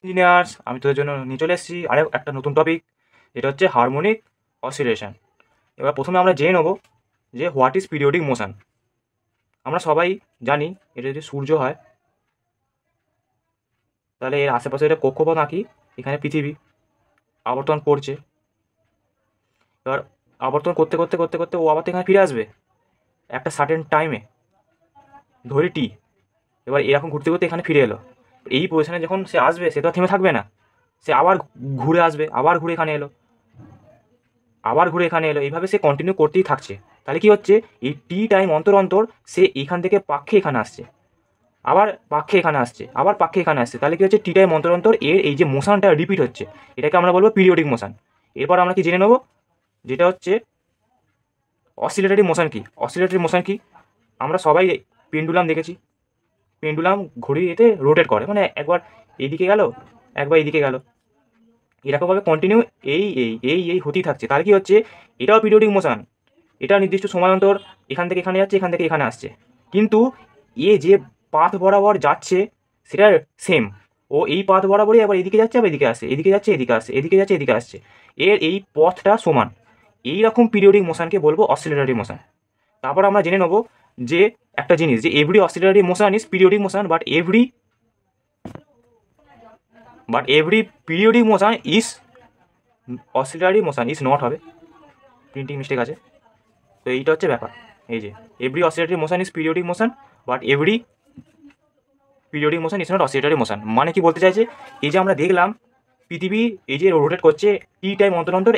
Engineers, আমি তোদের জন্য নিয়ে চলে এসেছি আরও একটা নতুন টপিক, যেটা হচ্ছে হারমোনিক অসিলেশন। এবার প্রথমে আমরা জেনে নেব যে হোয়াট ইজ পিরিয়ডিক মোশন। আমরা সবাই জানি এটা যদি সূর্য হয় তাহলে এর আশেপাশে এটা কক্ষপথ আঁকি, এখানে পৃথিবী আবর্তন করছে। এবার আবর্তন করতে করতে করতে করতে ও আবার তো এখানে ফিরে আসবে একটা সার্টেন টাইমে, ধরি টি। এবার এরকম ঘুরতে ঘুরতে এখানে ফিরে এলো। এই পজিশনে যখন সে আসবে সে তো আর থেমে থাকবে না, সে আবার ঘুরে আসবে, আবার ঘুরে এখানে এলো, আবার ঘুরে এখানে এলো, এইভাবে সে কন্টিনিউ করতেই থাকছে। তাহলে কি হচ্ছে, এই টি টাইম অন্তর অন্তর সে এখান থেকে পাক্ষে এখানে আসছে, আবার পাক্ষে এখানে আসছে, আবার পাক্ষে এখানে আসছে। তাহলে কি হচ্ছে, টি টাইম অন্তর অন্তর এর এই যে মোশনটা রিপিট হচ্ছে, এটাকে আমরা বলবো পিরিয়ডিক মোশন। এরপর আমরা কি জেনে নেবো, যেটা হচ্ছে অসিলেটরি মোশন কি। অসিলেটরি মোশন কি, আমরা সবাই পেন্ডুলাম দেখেছি। পেন্ডুলাম ঘড়ি এতে রোটেট করে, মানে একবার এইদিকে গেল, একবার এইদিকে গেল, এরকমভাবে কন্টিনিউ এই এই এই এই হতেই থাকছে। তাহলে কি হচ্ছে, এটাও পিরিয়ডিক মোশন। এটা নির্দিষ্ট সময় অন্তর এখান থেকে এখানে যাচ্ছে, এখান থেকে এখানে আসছে, কিন্তু এ যে পাথ বরাবর যাচ্ছে সেটা সেম। ও এই পাথ বরাবরই আবার এদিকে যাচ্ছে, আবার এদিকে আসছে, এদিকে যাচ্ছে, এদিকে আসছে, এদিকে যাচ্ছে, এদিকে আসছে, এর এই পথটা সমান। এই রকম পিরিয়ডিক মোশনকে বলবো অসিলেটরি মোশন। তারপর আমরা জেনে নেবো যে একটা জিনিস, যে every oscillatory motion is periodic motion, but every periodic motion is oscillatory motion is not, হবে প্রিন্টিং মিস্টেক আছে। তো এইটা হচ্ছে ব্যাপার, এই যে every oscillatory motion is periodic motion, but every periodic motion is not oscillatory motion. মানে কি বলতে চাইছে, এই যে আমরা দেখলাম পৃথিবী এই যে রোটেট করছে, টি টাইম অন্তর অন্তর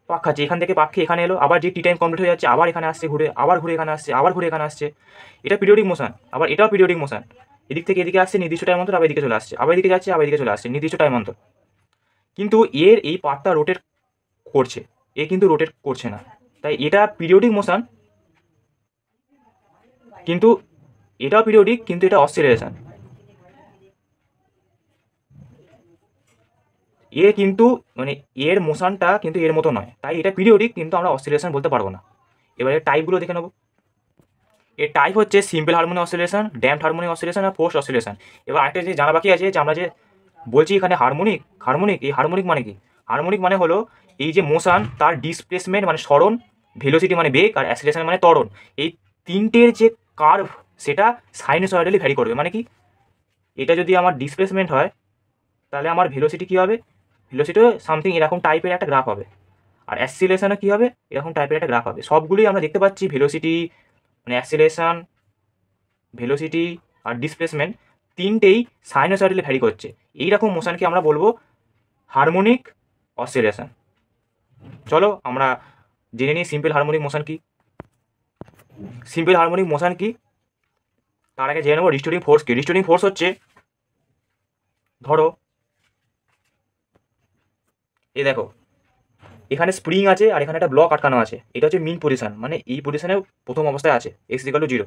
পাক খাচ্ছে, এখান থেকে পাক খেয়ে এখানে এলো, আবার যে টি টাইম কমপ্লিট হয়ে যাচ্ছে আবার এখানে আসছে ঘুরে, আবার ঘুরে এখানে আসছে, আবার ঘুরে এখানে আসছে, এটা পিরিয়ডিক মোশন। আবার এটাও পিরিয়ডিক মোশন, এদিক থেকে এদিকে আসছে নির্দিষ্ট টাইম অন্তর, আবার এদিকে চলে আসছে, আবার এদিকে যাচ্ছে, আবার এদিকে চলে আসছে নির্দিষ্ট টাইম অন্তর। কিন্তু এর এই পার্টটা রোটেট করছে, এ কিন্তু রোটেট করছে না, তাই এটা পিরিয়ডিক মোশন, কিন্তু এটাও পিরিয়ডিক, কিন্তু এটা অসিলেশন। এর কিন্তু মানে এর মোশনটা কিন্তু এর মতো নয়, তাই এটা পিরিয়ডিক, কিন্তু আমরা অসিলেশন বলতে পারবো না। এবারে টাইপগুলো দেখে নেবো। এর টাইপ হচ্ছে simple harmonic oscillation, damped harmonic oscillation আর ফোর্সড অসিলেশন। এবার আরেকটা যে জানা বাকি আছে, যে আমরা যে বলছি এখানে হারমোনিক, হারমোনিক, এই হারমোনিক মানে কি? হারমোনিক মানে হলো এই যে মোশন, তার ডিসপ্লেসমেন্ট মানে সরণ, ভেলোসিটি মানে বেগ, আর অ্যাসিলেশন মানে ত্বরণ, এই তিনটের যে কার্ভ সেটা সাইনোসয়েডালি ভ্যারি করবে। মানে কি, এটা যদি আমার ডিসপ্লেসমেন্ট হয় তাহলে আমার ভেলোসিটি কী হবে, ভেলোসিটিও সামথিং এরকম টাইপের একটা গ্রাফ হবে, আর অ্যাসিলেশনও কী হবে, এরকম টাইপের একটা গ্রাফ হবে। সবগুলোই আমরা দেখতে পাচ্ছি, ভেলোসিটি মানে অ্যাসিলেশন, ভেলোসিটি আর ডিসপ্লেসমেন্ট তিনটেই সাইনোসয়েডালি ভ্যারি করছে। এইরকম মোশনকে আমরা বলবো হারমোনিক অসিলেশন। চলো আমরা জেনে নিই সিম্পল হারমোনিক মোশন কি। সিম্পল হারমোনিক মোশন কি, তার আগে জেনে নেবো রিস্টোরিং ফোর্স কি। রিস্টোরিং ফোর্স হচ্ছে, ধরো এই দেখো এখানে স্প্রিং আছে আর এখানে একটা ব্লক আটকানো আছে, এটা হচ্ছে মিন পজিশন, মানে এই পজিশনে প্রথম অবস্থায় আছে x=0।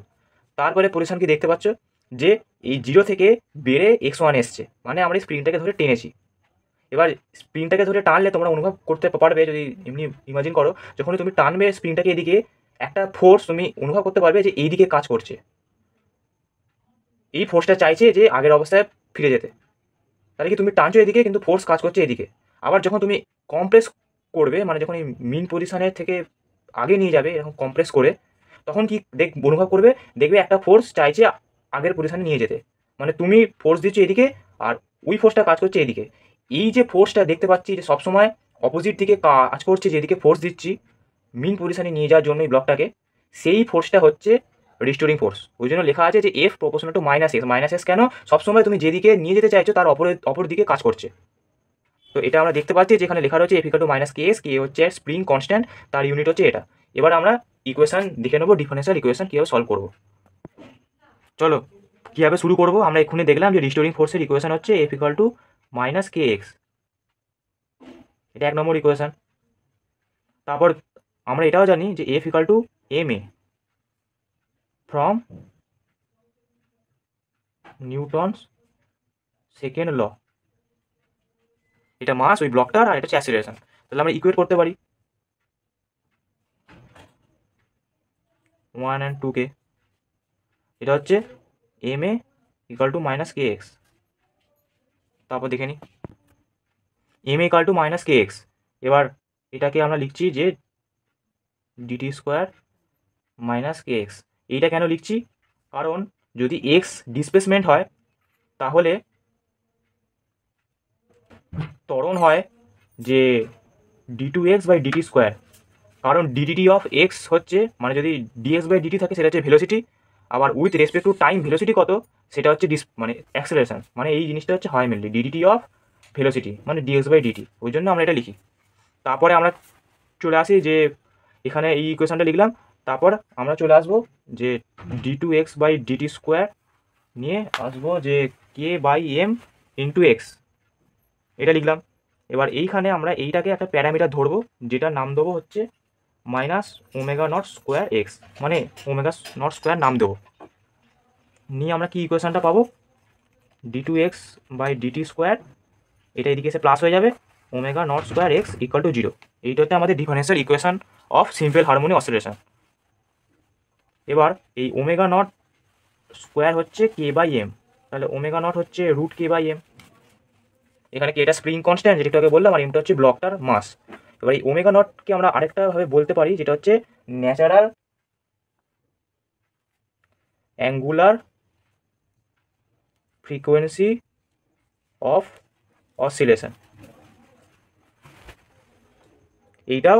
তারপরে পজিশন কি দেখতে পাচ্ছ, যে এই 0 থেকে বেড়ে x1 এসছে, মানে আমরা এই স্প্রিংটাকে ধরে টেনেছি। এবার স্প্রিংটাকে ধরে টানলে তোমরা অনুভব করতে পারবে, যদি এমনি ইমাজিন করো, যখন তুমি টানবে স্প্রিংটাকে এদিকে, একটা ফোর্স তুমি অনুভব করতে পারবে যে এইদিকে কাজ করছে। এই ফোর্সটা চাইছে যে আগের অবস্থায় ফিরে যেতে। তাহলে কি তুমি টানছো এদিকে, কিন্তু ফোর্স কাজ করছে এদিকে। আবার যখন তুমি কম্প্রেস করবে, মানে যখন এই মিন পজিশনের থেকে আগে নিয়ে যাবে এরকম কম্প্রেস করে, তখন কি অনুভব করবে, দেখবে একটা ফোর্স চাইছে আগের পজিশনে নিয়ে যেতে, মানে তুমি ফোর্স দিচ্ছ এদিকে আর ওই ফোর্সটা কাজ করছে এদিকে। এই যে ফোর্সটা দেখতে পাচ্ছি যে সবসময় অপোজিট দিকে কাজ করছে, যেদিকে ফোর্স দিচ্ছি মিন পজিশনে নিয়ে যাওয়ার জন্য এই ব্লকটাকে, সেই ফোর্সটা হচ্ছে রিস্টোরিং ফোর্স। ওই জন্য লেখা আছে যে F proportional to minus S. Minus S কেন, সবসময় তুমি যেদিকে নিয়ে যেতে চাইছো তার অপর দিকে কাজ করছে। তো এটা আমরা দেখতে পাচ্ছি যেখানে লেখা রয়েছে f equal to minus k s, k হচ্ছে স্প্রিং কনস্ট্যান্ট, তার ইউনিট হচ্ছে এটা। এবার আমরা ইকুয়েশন দেখে নেবো, ডিফারেন্সিয়াল ইকুয়েশন কীভাবে সলভ করবো। চলো কীভাবে শুরু করবো, আমরা এক্ষুনি দেখলাম যে রিস্টোরিং ফোর্সের ইকুয়েশন হচ্ছে F equal to minus K X, এটা 1 নম্বর ইকুয়েশন। তারপর আমরা এটাও জানি যে F equal to M A from Newton's second law. এটা মাস ওই ব্লকটার, আর এটা হচ্ছে অ্যাসিলেশন। তাহলে আমরা ইকুয়েট করতে পারি 1 and 2 কে। এটা হচ্ছে M A equal to minus K X, তারপর দেখে নিই M equal to minus K X. এবার এটাকে আমরা লিখছি যে DT square minus K X. এইটা কেন লিখছি? কারণ যদি এক্স ডিসপ্লেসমেন্ট হয় তাহলে ত্বরণ হয় যে D two x by DT square. কারণ ডিডিটি অফ এক্স হচ্ছে মানে যদি ডিএক্স বাই ডিটি থাকে সেটা হচ্ছে ভেলোসিটি, আবার with respect to time velocity কত সেটা হচ্ছে মানে অ্যাক্সেলারেশন। মানে এই জিনিসটা হচ্ছে হয় মেনলি ডিডিটি অফ ভেলোসিটি মানে ডিএক্স বাই ডিটি, ওই জন্য আমরা এটা লিখি। তারপরে আমরা চলে আসি যে এখানে এই ইকুয়েশনটা লিখলাম, তারপর আমরা চলে আসবো যে D two x by DT square নিয়ে আসবো যে K by M into X, এটা লিখলাম। এবার এইখানে আমরা এইটাকে একটা প্যারামিটার ধরবো যেটার নাম দেবো হচ্ছে minus omega naught square X, মানে ওমেগা নট স্কোয়ার নাম দেবো। নিয়ে আমরা কি ইকুয়েশনটা পাবো, D two x by DT square, এটা এদিকে এসে প্লাস হয়ে যাবে omega naught square X equal to zero. এইটা হচ্ছে আমাদের differential equation of simple harmony oscillation. এবার এই ওমেগা নট স্কোয়ার হচ্ছে কে বাই এম, তাহলে ওমেগা নট হচ্ছে রুট কে বাই এম। এখানে কি এটা স্প্রিং কনস্ট্যান্ট যেটা আগে বললাম, আর এমটা হচ্ছে ব্লকটার মাস। এবার এই ওমেগা নটকে আমরা আরেকটা ভাবে বলতে পারি যেটা হচ্ছে natural angular frequency of oscillation. এইটাও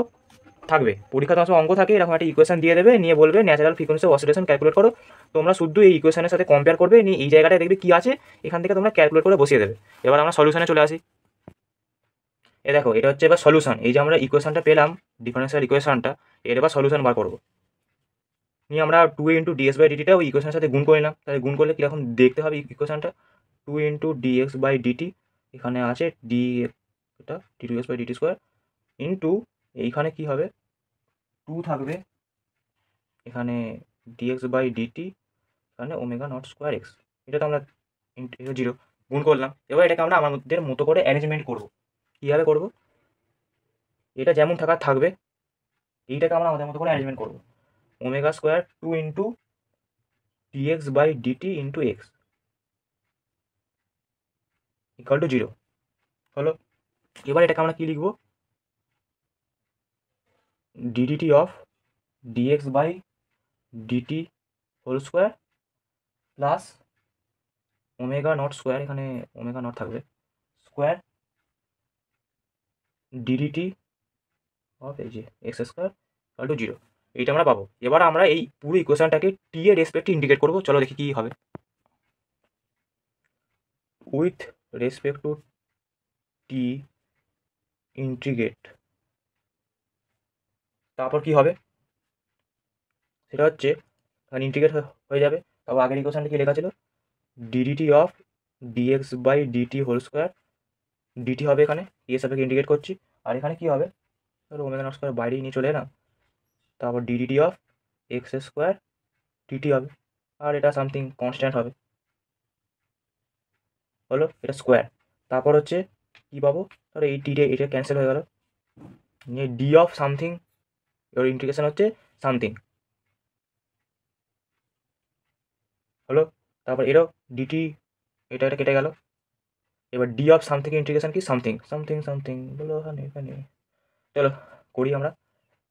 থাকবে পরীক্ষা, তোমার অঙ্ক থাকে এরকম একটা ইকুয়েশন দিয়ে দেবে, নিয়ে বলবে natural frequency of oscillation calculate করো। তোমরা শুধু এই ইকুয়েশনের সাথে কম্পেয়ার করবে, নিয়ে এই জায়গাটায় দেখবে কি আছে, এখান থেকে তোমরা ক্যালকুলেট করে বসিয়ে দেবে। এবার আমরা সলিউশনে চলে আসি। এ দেখো এটা হচ্ছে এবার সলিউশন, এই যে আমরা ইকুয়েশনটা পেলাম ডিফারেন্সিয়াল ইকুয়েশনটা, এর এবার সলিউশন বার করবো। নিয়ে আমরা টু ইন্টু ডিএক্স বাই ডিটিটা ওই ইকুয়েশনের সাথে গুণ করে নিলাম। তাহলে গুণ করলে কীরকম দেখতে হবে ইকুয়েশনটা, two into dx by dt, এখানে আছে ডি, এটা d two x by DT square into এইখানে কী হবে, টু থাকবে এখানে ডিএক্স বাই ডিটি, এখানে ওমেগা নট স্কোয়ার এক্স, এটা তো আমরা জিরো গুণ করলাম। এবার এটাকে আমরা আমাদের মতো করে অ্যারেঞ্জমেন্ট করবো। কীভাবে করবো, এটা যেমন থাকার থাকবে, এইটাকে আমরা আমাদের মতো করে অ্যারেঞ্জমেন্ট করবো। Omega square two into dx by DT into X equal to zero হলো। এবার এটাকে আমরা কি লিখবো, DDT of DX by DT whole square plus omega naught square, এখানে ওমেগা নট থাকবে স্কোয়ার ডিডিটি অফ এই যে X square equal to zero, এইটা আমরা পাবো। এবার আমরা এই পুরো ইকুয়েশনটাকে টি এর রেসপেক্টে ইন্টিগ্রেট করবো। চলো দেখি কী হবে। With respect to T integrate, তারপর কি হবে সেটা হচ্ছে এখানে ইন্টিগ্রেট হয়ে যাবে। তারপর আগের ইকুয়েশনটা কি লেখা ছিল, DDT of DX by DT whole square, DT হবে এখানে টি এর সাপেক্ষে ইন্টিগ্রেট করছি, আর এখানে কি হবে ধরো ওমেগা নট স্কোয়ার বাইরেই নিয়ে চলে এলাম, তারপর DDT of X square DT হবে, আর এটা সামথিং কনস্ট্যান্ট হবে হলো, এটা স্কোয়ার। তারপর হচ্ছে কী পাবো, ধরো এই টিটা এটা ক্যান্সেল হয়ে গেল, নিয়ে ডি অফ সামথিং, এর ইন্টিগ্রেশন হচ্ছে সামথিং হলো। তারপর এরও ডিটি, এটা এটা কেটে গেল। এবার ডি অফ সামথিং ইন্টিগ্রেশন কি সামথিং সামথিং সামথিং বলো এখানে এখানে, চলো করি আমরা।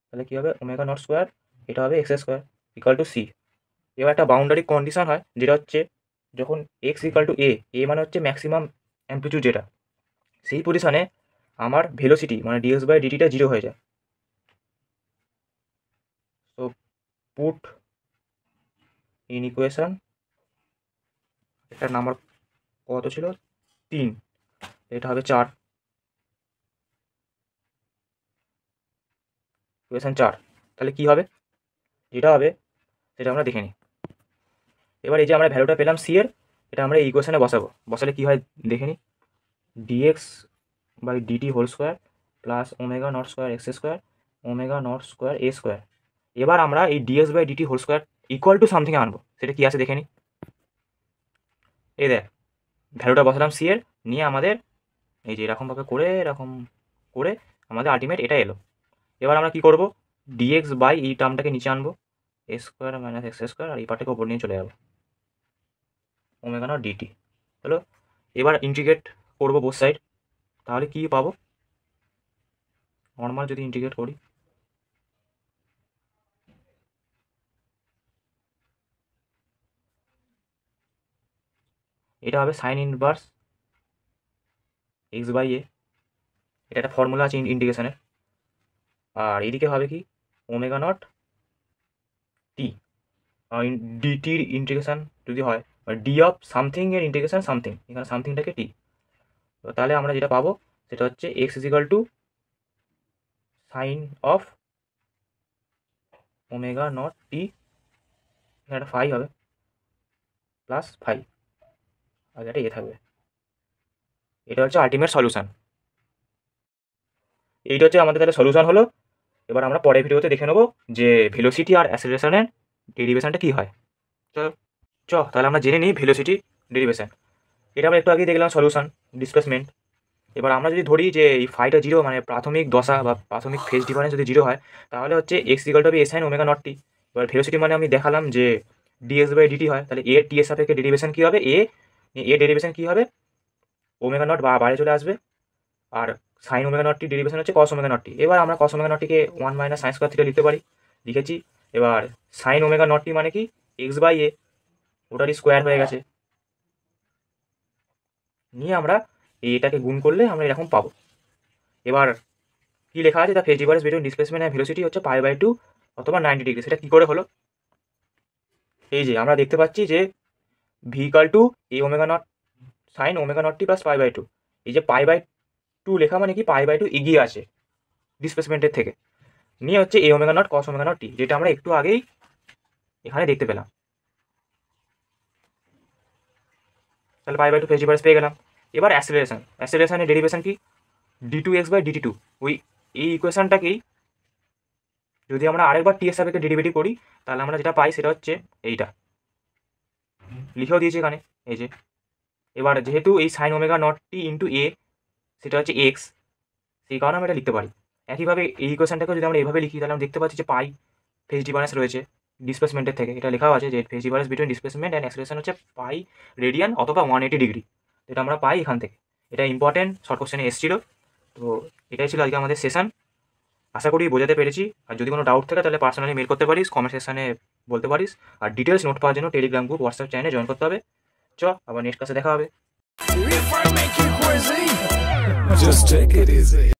তাহলে কী হবে, ওমেগা নট স্কোয়ার এটা হবে X square equal to C. এবার একটা বাউন্ডারি কন্ডিশন হয় যেটা হচ্ছে যখন এক্স ইকুয়াল টু এ মানে হচ্ছে ম্যাক্সিমাম অ্যাম্পলিটিউড যেটা, সেই পজিশনে আমার ভেলোসিটি মানে ডিএক্স বাই ডিটিটা জিরো হয়ে যায়। সো পুট ইন ইকুয়েশন, এটার নাম্বার কত ছিল 3, এটা হবে 4, ইকুয়েশন 4। তাহলে কী হবে, যেটা হবে সেটা আমরা দেখে নিই। এবার এই যে আমরা ভ্যালুটা পেলাম সি এর, এটা আমরা এই ইকুয়েশনে বসাবো। বসালে কী হয় দেখে নিই, DX by DT whole square plus omega naught square X square omega naught square A square. এবার আমরা এই DX by DT whole square equal to something আনবো, সেটা কী আছে দেখে নিই। এই দেখ ভ্যালুটা বসালাম সি এর, নিয়ে আমাদের এই যে এরকমভাবে করে এরকম করে আমাদের আলটিমেট এটা এলো। এবার আমরা কি করব, ডিএক্স বাই এই টার্মটাকে নিচে আনবো, এ স্কোয়ার মাইনাস এক্স স্কোয়ার, আর এই পার্টটাকে ওপর নিয়ে চলে যাবো ওমেগা নট ডিটি হলো। এবার ইন্টিগ্রেট করবো বোথ সাইড, তাহলে কি পাবো, নর্মাল যদি ইন্টিগ্রেট করি, এটা হবে sine inverse x by a, এটা একটা ফর্মুলা আছে ইন্টিগ্রেশনের। আর এদিকে হবে কি ওমেগা নট টি, ডিটির ইন্টিগ্রেশন যদি হয় ডি অফ সামথিং এর ইন্টিগ্রেশন সামথিং, এখানে সামথিংটাকে টি, তাহলে আমরা যেটা পাবো সেটা হচ্ছে x equal to sine of omega naught t, এখানে একটা ফাই হবে প্লাস ফাই, আর একটা এ থাকবে। এটা হচ্ছে আলটিমেট সলিউশন। এইটা হচ্ছে আমাদের তাহলে সলিউশন হলো। এবার আমরা পরের ভিডিওতে দেখে নেবো যে ভেলোসিটি আর অ্যাসেলারেশনের ডেরিভেশনটা কী হয়। তাহলে আমরা জেনে নিই ভেলোসিটি ডেরিভেশন। এটা আমরা একটু আগেই দেখলাম সলিউশন ডিসপ্লেসমেন্ট। এবার আমরা যদি ধরি যে এই ফাইটা জিরো, মানে প্রাথমিক দশা বা প্রাথমিক ফেজ ডিফারেন্স যদি জিরো হয়, তাহলে হচ্ছে এক্স ইকুয়াল টু হবে এ সাইন ওমেগা নট টি। এবার ভেলোসিটি মানে আমি দেখালাম যে ডিএক্স বাই ডিটি হয়, তাহলে এ টি এর সাপেক্ষে ডেরিভেশন কী হবে, এ ডেরিভেশন কী হবে, ওমেগা নট বা বাইরে চলে আসবে, আর sine omega naught t derivation হচ্ছে কস ওমেগা নট টি। এবার আমরা কস ওমেগা নট টিকে 1 মাইনাস সাইন স্কোয়ার থিটা লিখতে পারি, লিখেছি। এবার সাইন ওমেগা নট টি মানে কি এক্স বাই এ, ওটারই স্কোয়ার হয়ে গেছে, নিয়ে আমরা এটাকে গুণ করলে আমরা এরকম পাবো। এবার কি লেখা আছে, the phase difference between displacement and velocity হচ্ছে π/2 অথবা 90 ডিগ্রি। সেটা কী করে হলো, এই যে আমরা দেখতে পাচ্ছি যে v equal to a omega naught sine omega naught t plus π/2, এই যে π/2 লেখা মানে কি π/2 এগিয়ে আছে ডিসপ্লেসমেন্টের থেকে, নিয়ে হচ্ছে a omega naught cos omega naught t, যেটা আমরা একটু আগেই এখানে দেখতে পেলাম। তাহলে π/2 ফেজ ডিফারেন্স পেয়ে গেলাম। এবার অ্যাসেলারেশনের ডেরিভেশন কি, d2x/dt2, ওই এই ইকুয়েশনটাকেই যদি আমরা আরেকবার টি এর সাপেক্ষে ডেরিভেটিভ করি, তাহলে আমরা যেটা পাই সেটা হচ্ছে এইটা, লিখেও দিয়েছি এখানে এই যে। এবার যেহেতু এই sine omega naught t into a সেটা হচ্ছে এক্স, সেই কারণে আমরা এটা লিখতে পারি। একইভাবে এই ইকুয়েশনটাকে যদি আমরা এইভাবে লিখি, তাহলে আমরা দেখতে পাচ্ছি যে পাই ফেজ ডিফারেন্স রয়েছে ডিসপ্লেসমেন্টের থেকে, এটা লেখাও আছে যে phase difference between displacement and acceleration হচ্ছে পাই রেডিয়ান অথবা 180 ডিগ্রি, এটা আমরা পাই এখান থেকে। এটা ইম্পর্টেন্ট, শর্ট কোশ্চেনে এসেছিল। তো এটাই ছিল আজকে আমাদের সেশন, আশা করি বোঝাতে পেরেছি। আর যদি কোনো ডাউট থাকে তাহলে পার্সোনালি মেল করতে পারিস, কমেন্ট সেকশানে বলতে পারিস। আর ডিটেলস নোট পাওয়ার জন্য টেলিগ্রাম গ্রুপ, হোয়াটসঅ্যাপ চ্যানেলে জয়েন করতে হবে। আবার নেক্সট ক্লাসে দেখা হবে।